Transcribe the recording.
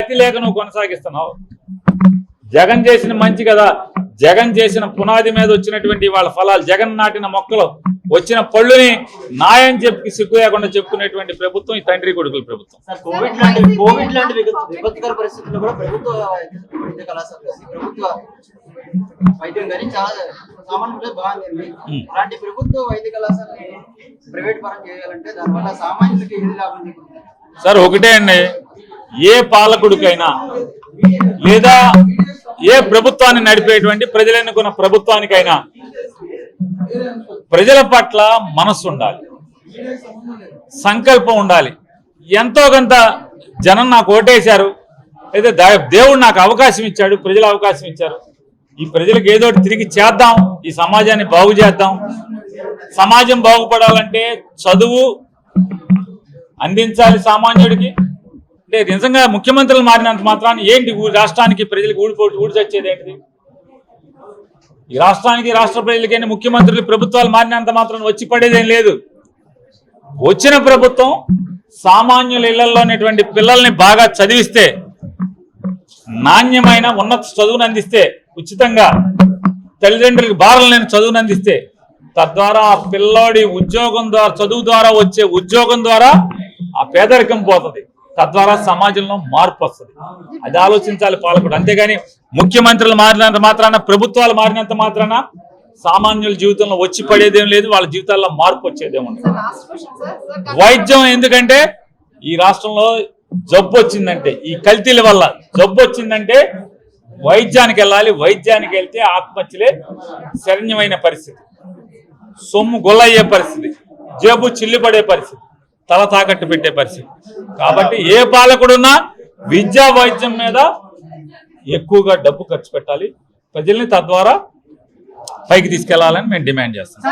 గతి లేక నువ్వు కొనసాగిస్తున్నావు. జగన్ చేసిన మంచి కదా, జగన్ చేసిన పునాది మీద వచ్చినటువంటి వాళ్ళ ఫలాలు, జగన్ నాటిన మొక్కలు వచ్చిన పళ్ళుని నాయం చెప్పి సిగ్గు లేకుండా చెప్పుకునేటువంటి ప్రభుత్వం ఈ తండ్రి కొడుకుల ప్రభుత్వం. కోవిడ్ లాంటి విపత్కర పరిస్థితుల్లో కూడా ప్రభుత్వ వైద్య కళాశాల ప్రభుత్వ వైద్యం కానీ చాలా సామాన్యులే బాగుంది. అలాంటి ప్రభుత్వ వైద్య కళాశాలని ప్రైవేట్ పరం చేయాలంటే దానివల్ల సామాన్యులకి ఏది లాభం? సార్ ఒకటే అండి, ఏ పాలకుడికైనా లేదా ఏ ప్రభుత్వాన్ని నడిపేటువంటి ప్రజలు ఎన్నుకున్న ప్రభుత్వానికైనా ప్రజల పట్ల మనస్సు ఉండాలి, సంకల్పం ఉండాలి. ఎంతో కొంత జనం నాకు ఓటేశారు, లేదా దేవుడు నాకు అవకాశం ఇచ్చాడు, ప్రజలు అవకాశం ఇచ్చారు, ఈ ప్రజలకు ఏదో తిరిగి చేద్దాం, ఈ సమాజాన్ని బాగు చేద్దాం. సమాజం బాగుపడాలంటే చదువు అందించాలి సామాన్యుడికి. అంటే నిజంగా ముఖ్యమంత్రులు మారినంత మాత్రాన్ని ఏంటి రాష్ట్రానికి ప్రజలకు ఊడి చచ్చేది ఏంటిది? ఈ రాష్ట్రానికి రాష్ట్ర ప్రజలకైనా ముఖ్యమంత్రులు ప్రభుత్వాలు మారినంత మాత్రం వచ్చి పడేదేం లేదు. వచ్చిన ప్రభుత్వం సామాన్యుల ఇళ్లలోనేటువంటి పిల్లల్ని బాగా చదివిస్తే, నాణ్యమైన ఉన్నత చదువును అందిస్తే, ఉచితంగా తల్లిదండ్రులకు భారం లేని చదువును అందిస్తే, తద్వారా ఆ పిల్లోడి ఉద్యోగం ద్వారా, చదువు ద్వారా వచ్చే ఉద్యోగం ద్వారా ఆ పేదరికం పోతుంది, తద్వారా సమాజంలో మార్పు వస్తుంది. అది ఆలోచించాలి పాలకుడు. అంతేగాని ముఖ్యమంత్రులు మారినంత మాత్రాన, ప్రభుత్వాలు మారినంత మాత్రాన సామాన్యుల జీవితంలో వచ్చి పడేదేం లేదు, వాళ్ళ జీవితాల్లో మార్పు వచ్చేదేమో. వైద్యం ఎందుకంటే ఈ రాష్ట్రంలో జబ్బు వచ్చిందంటే, ఈ కల్తీల వల్ల జబ్బు వచ్చిందంటే వైద్యానికి వెళ్ళాలి. వైద్యానికి వెళ్తే ఆత్మహత్యలే శరణ్యమైన పరిస్థితి, సొమ్ము గొల్లయ్యే పరిస్థితి, జబ్బు చిల్లిపడే పరిస్థితి, తల తాకట్టు పెట్టే పరిస్థితి. కాబట్టి ఏ పాలకుడున్నా విద్యా వైద్యం మీద ఎక్కువగా డబ్బు ఖర్చు పెట్టాలి, ప్రజల్ని తద్వారా పైకి తీసుకెళ్లాలని మేము డిమాండ్ చేస్తాం.